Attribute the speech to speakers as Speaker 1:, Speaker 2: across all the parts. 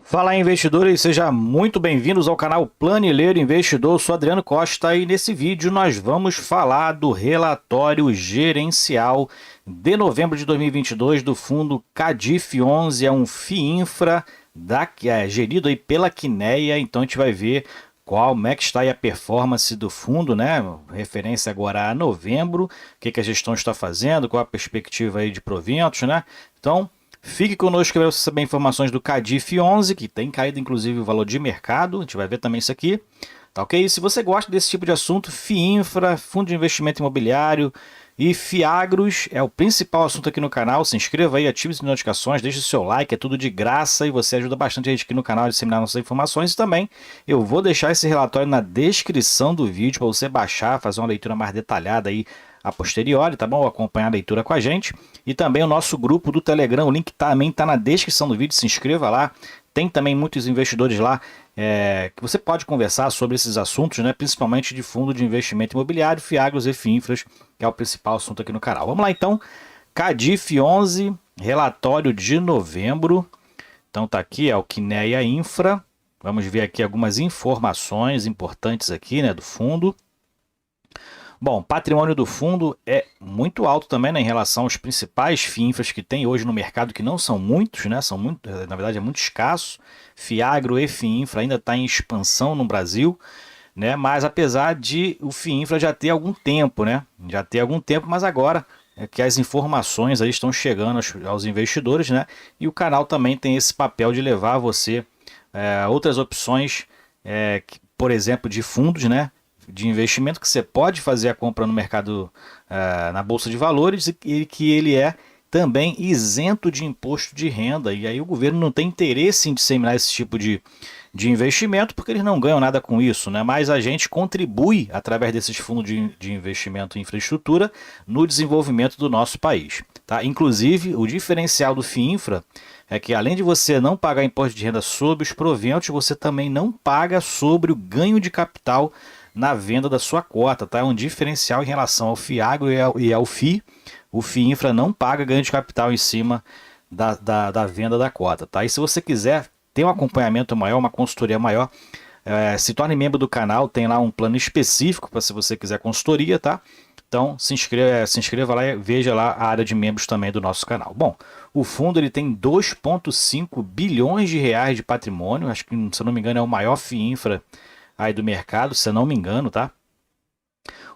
Speaker 1: Fala investidores, sejam muito bem-vindos ao canal Planileiro Investidor. Eu sou Adriano Costa e nesse vídeo nós vamos falar do relatório gerencial de novembro de 2022 do fundo Cadif 11, é um FII Infra gerido aí pela Quineia. Então a gente vai ver como é que está aí a performance do fundo, né? Referência agora a novembro, o que a gestão está fazendo, qual a perspectiva aí de proventos, né? Então fique conosco para você saber informações do Cadif 11, que tem caído inclusive o valor de mercado. A gente vai ver também isso aqui. Tá ok? E se você gosta desse tipo de assunto, FII Infra, Fundo de Investimento Imobiliário e Fiagros é o principal assunto aqui no canal. Se inscreva aí, ative as notificações, deixe o seu like, é tudo de graça e você ajuda bastante a gente aqui no canal a disseminar nossas informações. E também eu vou deixar esse relatório na descrição do vídeo para você baixar, fazer uma leitura mais detalhada aí a posteriori, tá bom? Acompanhar a leitura com a gente. E também o nosso grupo do Telegram, o link também está na descrição do vídeo, se inscreva lá. Tem também muitos investidores lá que você pode conversar sobre esses assuntos, né? Principalmente de fundo de investimento imobiliário, Fiagros e FIINFRAs, que é o principal assunto aqui no canal. Vamos lá então, Cadif 11, relatório de novembro. Então tá aqui, é o Quineia Infra. Vamos ver aqui algumas informações importantes aqui, né, do fundo. Bom, o patrimônio do fundo é muito alto também, né, em relação aos principais FIINFRAs que tem hoje no mercado, que não são muitos, né, são muito, na verdade é muito escasso. Fiagro e FIINFRA ainda está em expansão no Brasil, né, mas apesar de o FIINFRA já ter algum tempo, né, já ter algum tempo, mas agora é que as informações aí estão chegando aos investidores, né, e o canal também tem esse papel de levar você outras opções, por exemplo, de fundos, né, de investimento que você pode fazer a compra no mercado, na Bolsa de Valores, e que ele é também isento de imposto de renda. E aí o governo não tem interesse em disseminar esse tipo de investimento porque eles não ganham nada com isso, né? Mas a gente contribui através desses fundos de investimento em infraestrutura no desenvolvimento do nosso país. Tá? Inclusive, o diferencial do FIINFRA é que além de você não pagar imposto de renda sobre os proventos, você também não paga sobre o ganho de capital na venda da sua cota, tá? É um diferencial em relação ao Fiagro e ao FI. O FII Infra não paga ganho de capital em cima da venda da cota, tá? E se você quiser ter um acompanhamento maior, uma consultoria maior, se torne membro do canal, tem lá um plano específico para se você quiser consultoria, tá? Então se inscreva lá e veja lá a área de membros também do nosso canal. Bom, o fundo ele tem 2,5 bilhões de reais de patrimônio, acho que se eu não me engano é o maior FII Infra aí do mercado, se eu não me engano, tá?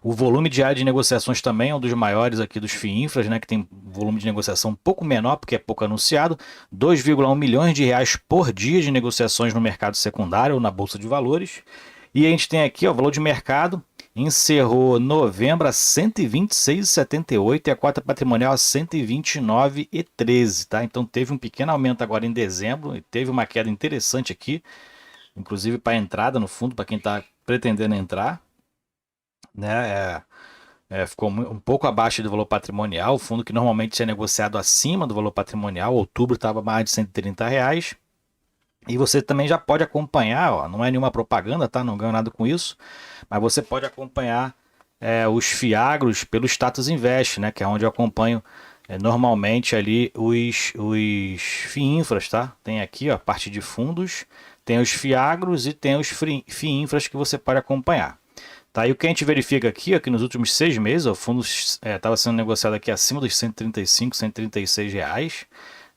Speaker 1: O volume diário de negociações também é um dos maiores aqui dos FIINFRAs, né, que tem volume de negociação um pouco menor, porque é pouco anunciado, 2,1 milhões de reais por dia de negociações no mercado secundário ou na Bolsa de Valores. E a gente tem aqui ó, o valor de mercado, encerrou novembro a 126,78 e a cota patrimonial a 129,13, tá? Então teve um pequeno aumento agora em dezembro e teve uma queda interessante aqui, inclusive para entrada no fundo, para quem está pretendendo entrar, né? Ficou um pouco abaixo do valor patrimonial, o fundo que normalmente é negociado acima do valor patrimonial, outubro estava mais de R$ 130. E você também já pode acompanhar, ó, não é nenhuma propaganda, tá? Não ganho nada com isso, mas você pode acompanhar os Fiagros pelo Status Invest, né? Que é onde eu acompanho normalmente ali os FIINFRAs, tá? Tem aqui ó, a parte de fundos, tem os Fiagros e tem os FIINFRAs que você pode acompanhar. Tá, e o que a gente verifica aqui é que nos últimos 6 meses o fundo estava sendo negociado aqui acima dos R$ 135, R$ 136,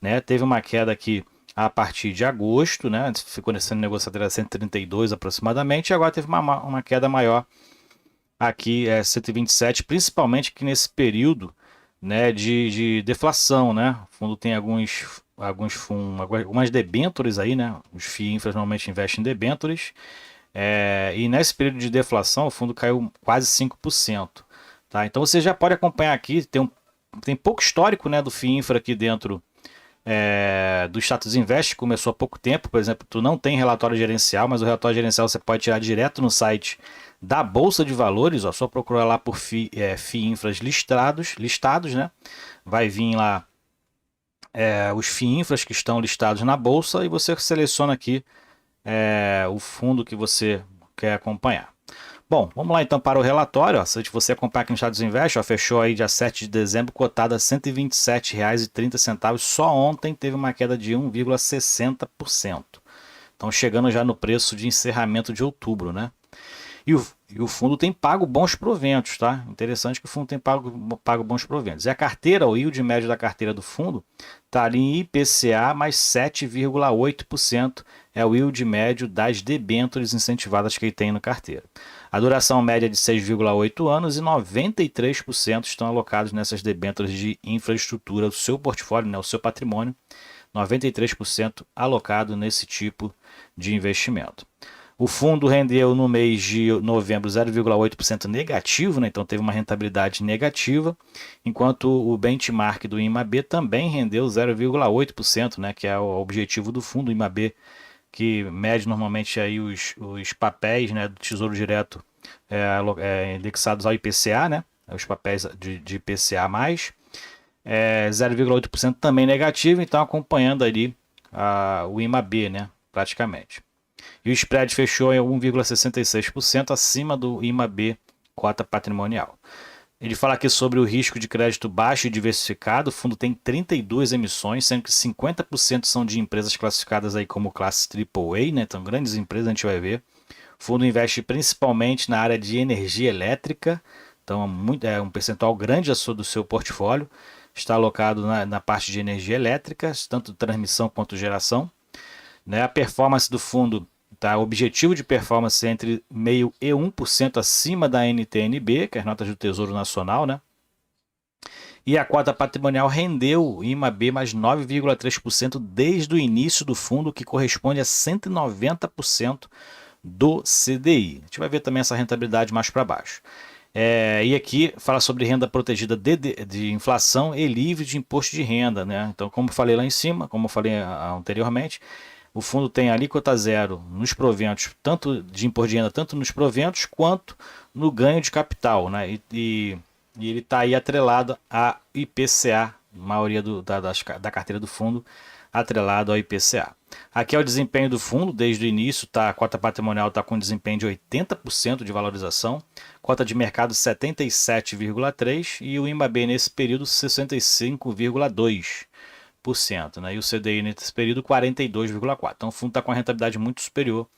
Speaker 1: né? Teve uma queda aqui a partir de agosto, né? Ficou sendo negociado a 132 aproximadamente, e agora teve uma queda maior aqui, 127, principalmente que nesse período, né, de deflação, né? O fundo tem algumas debêntures aí, né? Os FIINFRAs normalmente investem em debêntures. E nesse período de deflação o fundo caiu quase 5%. Tá? Então você já pode acompanhar aqui, tem pouco histórico, né, do FII Infra aqui dentro do Status Invest, que começou há pouco tempo. Por exemplo, tu não tem relatório gerencial, mas o relatório gerencial você pode tirar direto no site da Bolsa de Valores, ó, só procurar lá por FII Infras listados, né? Vai vir lá os FII Infras que estão listados na Bolsa e você seleciona aqui o fundo que você quer acompanhar. Bom, vamos lá então para o relatório. Ó. Se você acompanhar aqui no Status Invest, ó, fechou aí dia 7 de dezembro, cotado a R$ 127,30. Só ontem teve uma queda de 1,60%. Estão chegando já no preço de encerramento de outubro, né? E o fundo tem pago bons proventos, tá? Interessante que o fundo tem pago bons proventos. E a carteira, o yield médio da carteira do fundo, está ali em IPCA mais 7,8%. É o yield médio das debêntures incentivadas que ele tem na carteira. A duração média é de 6,8 anos e 93% estão alocados nessas debêntures de infraestrutura do seu portfólio, né, o seu patrimônio. 93% alocado nesse tipo de investimento. O fundo rendeu no mês de novembro 0,8% negativo, né? Então teve uma rentabilidade negativa, enquanto o benchmark do IMAB também rendeu 0,8%, né? Que é o objetivo do fundo. O IMAB, que mede normalmente aí os papéis, né, do Tesouro Direto indexados ao IPCA, né? Os papéis de IPCA+, 0,8% também negativo, então acompanhando ali o IMAB, né? Praticamente. E o spread fechou em 1,66% acima do IMAB cota patrimonial. Ele fala aqui sobre o risco de crédito baixo e diversificado. O fundo tem 32 emissões, sendo que 50% são de empresas classificadas aí como classe AAA, né? Então, grandes empresas a gente vai ver. O fundo investe principalmente na área de energia elétrica, então é um percentual grande do seu portfólio. Está alocado na parte de energia elétrica, tanto transmissão quanto geração. Né? A performance do fundo, tá? O objetivo de performance é entre 0,5% e 1% acima da NTNB, que é as notas do Tesouro Nacional, né? E a cota patrimonial rendeu IMAB mais 9,3% desde o início do fundo, que corresponde a 190% do CDI. A gente vai ver também essa rentabilidade mais para baixo. E aqui fala sobre renda protegida de inflação e livre de imposto de renda, né? Então, como falei lá em cima, como eu falei anteriormente, o fundo tem alíquota zero nos proventos, tanto de imposto de renda, tanto nos proventos quanto no ganho de capital, né? E ele está aí atrelado a IPCA, a maioria da carteira do fundo atrelado ao IPCA. Aqui é o desempenho do fundo desde o início, a cota patrimonial está com desempenho de 80% de valorização, cota de mercado 77,3% e o IMAB nesse período 65,2%, né? E o CDI nesse período 42,4%. Então o fundo está com a rentabilidade muito superior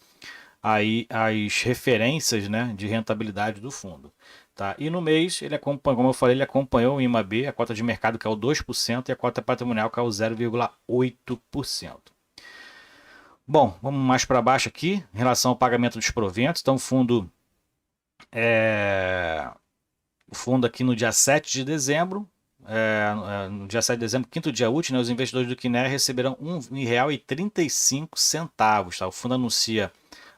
Speaker 1: aí às referências, né, de rentabilidade do fundo. Tá? E no mês, ele acompanhou, como eu falei, ele acompanhou o IMAB, a cota de mercado que é o 2% e a cota patrimonial que é o 0,8%. Bom, vamos mais para baixo aqui, em relação ao pagamento dos proventos. Então, o fundo aqui no dia 7 de dezembro, no dia 7 de dezembro, quinto dia útil, né, os investidores do Kinea receberão R$ 1,35. Tá? O fundo anuncia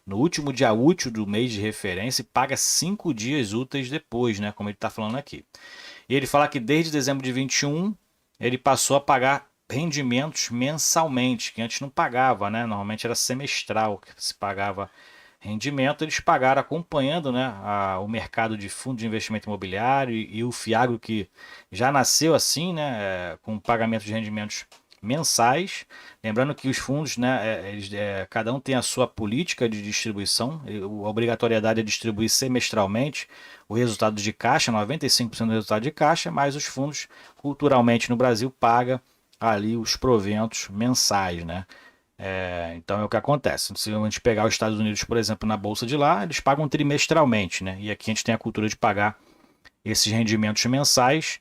Speaker 1: no último dia útil do mês de referência e paga 5 dias úteis depois, né, como ele está falando aqui. E ele fala que desde dezembro de 21 ele passou a pagar rendimentos mensalmente, que antes não pagava, né? Normalmente era semestral que se pagava rendimento. Eles pagaram acompanhando, né, o mercado de fundo de investimento imobiliário e o Fiagro, que já nasceu assim, né, com pagamento de rendimentos mensais. Lembrando que os fundos, né, cada um tem a sua política de distribuição. A obrigatoriedade é distribuir semestralmente o resultado de caixa, 95% do resultado de caixa, mas os fundos, culturalmente no Brasil, pagam ali os proventos mensais, né? Então é o que acontece. Se a gente pegar os Estados Unidos, por exemplo, na bolsa de lá, eles pagam trimestralmente, né? E aqui a gente tem a cultura de pagar esses rendimentos mensais.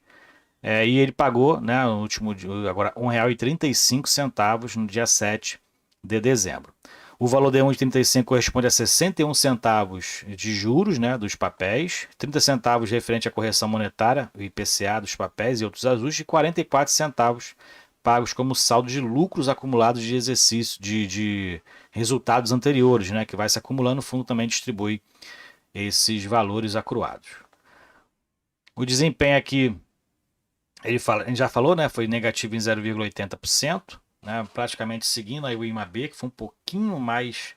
Speaker 1: E ele pagou, né, no último agora R$ 1,35 no dia 7 de dezembro. O valor de 1,35 corresponde a 61 centavos de juros, né, dos papéis, 30 centavos referente à correção monetária, o IPCA dos papéis e outros ajustes, e 44 centavos pagos como saldo de lucros acumulados de exercício de resultados anteriores, né, que vai se acumulando. O fundo também distribui esses valores acruados. O desempenho aqui, a gente já falou, né, foi negativo em 0,80%, né, praticamente seguindo aí o IMAB, que foi um pouquinho mais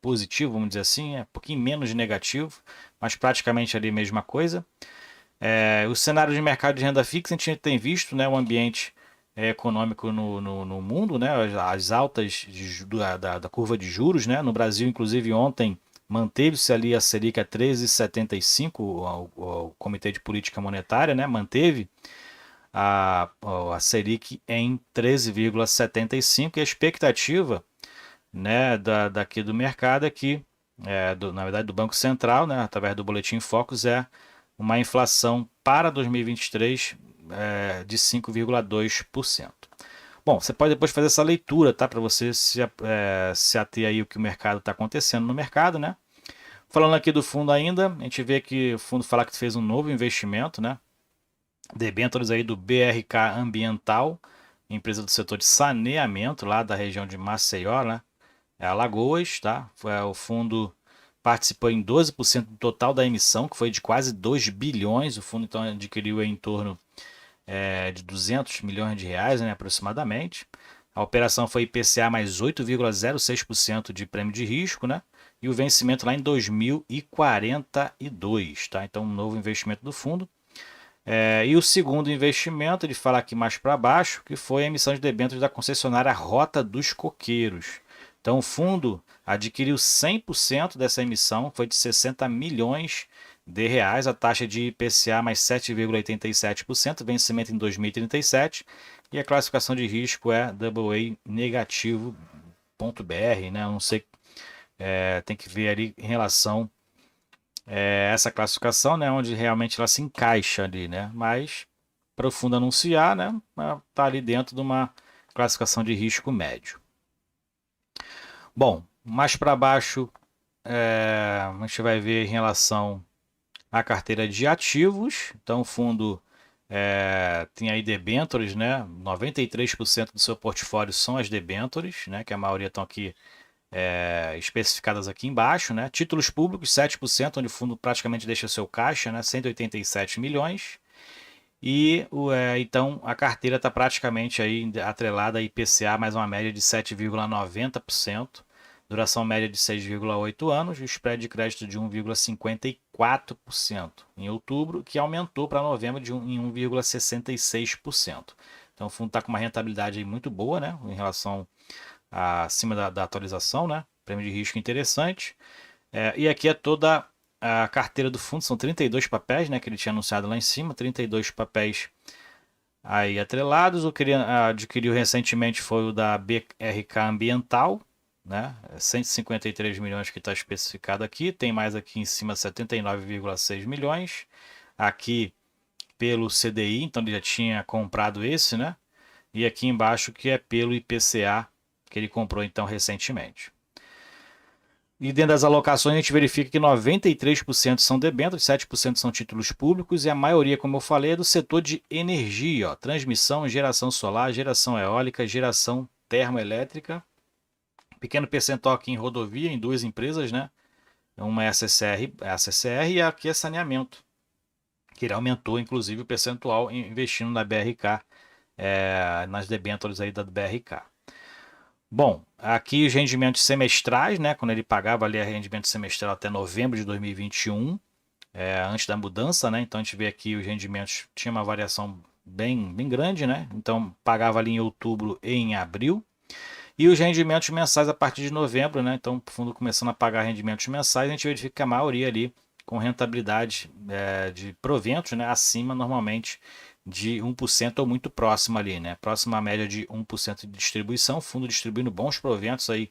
Speaker 1: positivo, vamos dizer assim, um pouquinho menos de negativo, mas praticamente ali a mesma coisa. O cenário de mercado de renda fixa, a gente tem visto, né, o ambiente econômico no mundo, né, as altas da curva de juros, né, no Brasil, inclusive ontem, manteve-se ali a Selic a 13,75, o Comitê de Política Monetária, né, manteve a Selic em 13,75 e a expectativa né, daqui do mercado aqui, na verdade do Banco Central, né, através do Boletim Focus, é uma inflação para 2023 de 5,2%. Bom, você pode depois fazer essa leitura, tá, para você se ater aí o que o mercado está acontecendo no mercado, né? Falando aqui do fundo ainda, a gente vê que o fundo fala que fez um novo investimento, né? Debêntures aí do BRK Ambiental, empresa do setor de saneamento lá da região de Maceió, né? É Alagoas, tá? O fundo participou em 12% do total da emissão, que foi de quase 2 bilhões. O fundo então adquiriu em torno de 200 milhões de reais, né, aproximadamente. A operação foi IPCA mais 8,06% de prêmio de risco, né? E o vencimento lá em 2042, tá? Então, um novo investimento do fundo. E o segundo investimento, ele fala aqui mais para baixo, que foi a emissão de debêntures da concessionária Rota dos Coqueiros. Então, o fundo adquiriu 100% dessa emissão, foi de 60 milhões de reais, a taxa de IPCA mais 7,87%, vencimento em 2037, e a classificação de risco é AA negativo.br, né? Eu não sei, tem que ver ali em relação essa classificação, né, onde realmente ela se encaixa ali, né? Mas para o fundo anunciar, né, tá ali dentro de uma classificação de risco médio. Bom, mais para baixo a gente vai ver em relação à carteira de ativos. Então o fundo tem aí debêntures, né? 93% do seu portfólio são as debêntures, né? Que a maioria estão aqui especificadas aqui embaixo, né? Títulos públicos, 7%, onde o fundo praticamente deixa seu caixa, né? 187 milhões. E então a carteira está praticamente aí atrelada a IPCA, mais uma média de 7,90%, duração média de 6,8 anos e o spread de crédito de 1,54% em outubro, que aumentou para novembro em 1,66%. Então o fundo está com uma rentabilidade aí muito boa, né? Em relação acima da atualização, né? Prêmio de risco interessante. E aqui é toda a carteira do fundo, são 32 papéis, né? Que ele tinha anunciado lá em cima, 32 papéis aí atrelados. O que ele adquiriu recentemente foi o da BRK Ambiental, né? 153 milhões que está especificado aqui. Tem mais aqui em cima 79,6 milhões. Aqui pelo CDI, então ele já tinha comprado esse, né? E aqui embaixo que é pelo IPCA, que ele comprou então recentemente. E dentro das alocações a gente verifica que 93% são debêntures, 7% são títulos públicos e a maioria, como eu falei, é do setor de energia, ó, transmissão, geração solar, geração eólica, geração termoelétrica. Pequeno percentual aqui em rodovia, em duas empresas, né? Uma é a CCR e aqui é saneamento, que ele aumentou inclusive o percentual investindo na BRK, nas debêntures aí da BRK. Bom, aqui os rendimentos semestrais, né? Quando ele pagava ali rendimento semestral até novembro de 2021, antes da mudança, né? Então a gente vê aqui os rendimentos tinha uma variação bem grande, né? Então pagava ali em outubro e em abril. E os rendimentos mensais a partir de novembro, né? Então o fundo começando a pagar rendimentos mensais, a gente verifica que a maioria ali com rentabilidade de proventos, né? Acima normalmente de 1% ou muito próximo ali, né? Próxima à média de 1% de distribuição, fundo distribuindo bons proventos aí,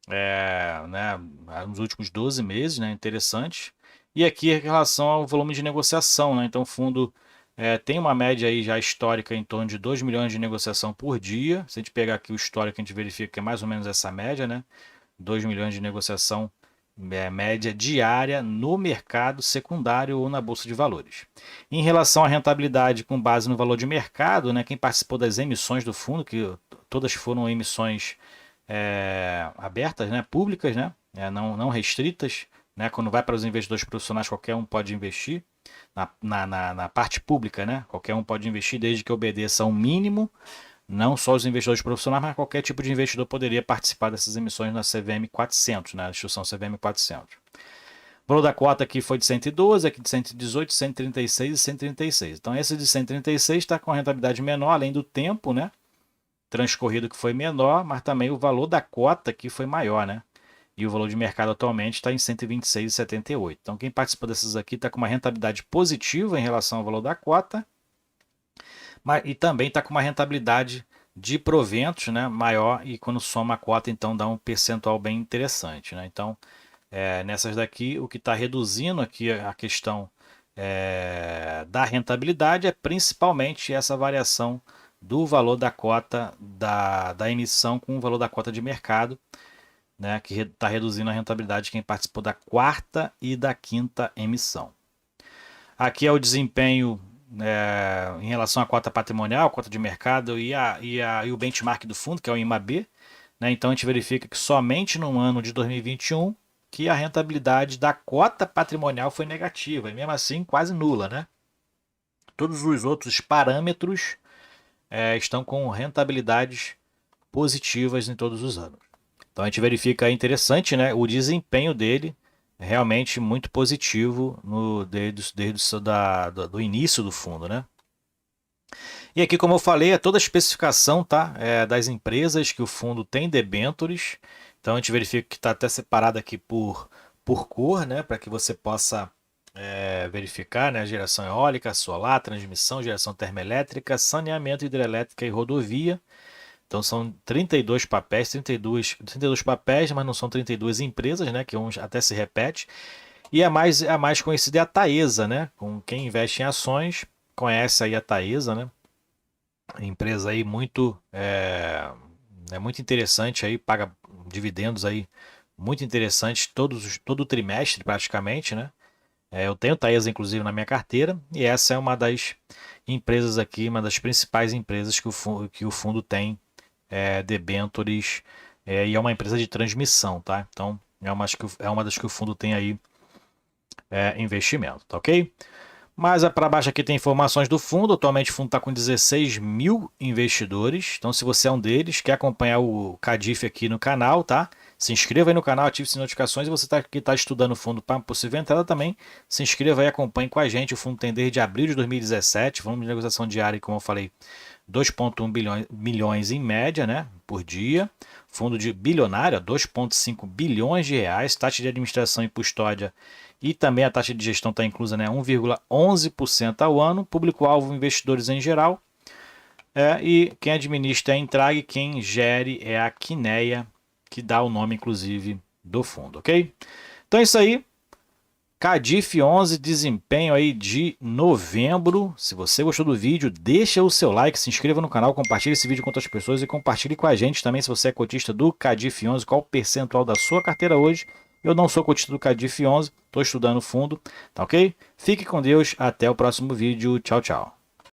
Speaker 1: né, nos últimos 12 meses, né? Interessante. E aqui em relação ao volume de negociação, né? Então o fundo tem uma média aí já histórica em torno de 2 milhões de negociação por dia. Se a gente pegar aqui o histórico, a gente verifica que é mais ou menos essa média, né? 2 milhões de negociação média diária no mercado secundário ou na bolsa de valores. Em relação à rentabilidade com base no valor de mercado, né, quem participou das emissões do fundo, que todas foram emissões abertas, né, públicas, né, não restritas, né, quando vai para os investidores profissionais qualquer um pode investir, na parte pública, né, qualquer um pode investir desde que obedeça a um mínimo. Não só os investidores profissionais, mas qualquer tipo de investidor poderia participar dessas emissões na CVM 400, na instrução CVM 400. O valor da cota aqui foi de 112, aqui de 118, 136 e 136. Então esse de 136 está com a rentabilidade menor, além do tempo, né, transcorrido que foi menor, mas também o valor da cota aqui foi maior, né? E o valor de mercado atualmente está em 126,78. Então quem participou dessas aqui está com uma rentabilidade positiva em relação ao valor da cota, e também está com uma rentabilidade de proventos, né, maior, e quando soma a cota, então dá um percentual bem interessante, né? Então, nessas daqui, o que está reduzindo aqui a questão da rentabilidade é principalmente essa variação do valor da cota da emissão com o valor da cota de mercado, né, que está reduzindo a rentabilidade de quem participou da quarta e da quinta emissão. Aqui é o desempenho em relação à cota patrimonial, cota de mercado e o benchmark do fundo, que é o IMAB. Né? Então a gente verifica que somente no ano de 2021 que a rentabilidade da cota patrimonial foi negativa, e mesmo assim quase nula. Né? Todos os outros parâmetros estão com rentabilidades positivas em todos os anos. Então a gente verifica, é interessante, né, o desempenho dele é realmente muito positivo desde do início do fundo. Né? E aqui, como eu falei, é toda a especificação, tá, das empresas que o fundo tem debêntures. Então a gente verifica que está até separado aqui por cor, né, para que você possa verificar, né, geração eólica, solar, transmissão, geração termoelétrica, saneamento, hidrelétrica e rodovia. Então são 32 papéis, 32 papéis, mas não são 32 empresas, né, que até se repete. E a mais conhecida é a Taesa, né? Com quem investe em ações conhece aí a Taesa, né? Empresa aí muito interessante aí, paga dividendos aí muito interessantes todo trimestre praticamente, né? Eu tenho Taesa inclusive na minha carteira e essa é uma das empresas aqui, uma das principais empresas que o fundo tem debêntures, e é uma empresa de transmissão, tá? Então é uma das que o fundo tem aí investimento, tá ok? Mas para baixo aqui tem informações do fundo. Atualmente o fundo está com 16 mil investidores. Então, se você é um deles, quer acompanhar o Cadif aqui no canal, tá? Se inscreva aí no canal, ative as notificações. E você que está estudando o fundo para possível entrada também, se inscreva aí e acompanhe com a gente. O fundo tem desde abril de 2017. Volume de negociação diária, como eu falei, 2,1 milhões em média, né, por dia. Fundo de bilionário, 2,5 bilhões de reais. Taxa de administração e custódia e também a taxa de gestão está inclusa, né, 1,11% ao ano. Público-alvo, investidores em geral. E quem administra é a Intrag, quem gere é a Quineia, que dá o nome, inclusive, do fundo, ok? Então é isso aí. Cadif 11, desempenho aí de novembro. Se você gostou do vídeo, deixa o seu like, se inscreva no canal, compartilhe esse vídeo com outras pessoas e compartilhe com a gente também se você é cotista do Cadif 11, qual o percentual da sua carteira hoje. Eu não sou cotista do Cadif 11, estou estudando fundo, tá ok? Fique com Deus, até o próximo vídeo, tchau, tchau.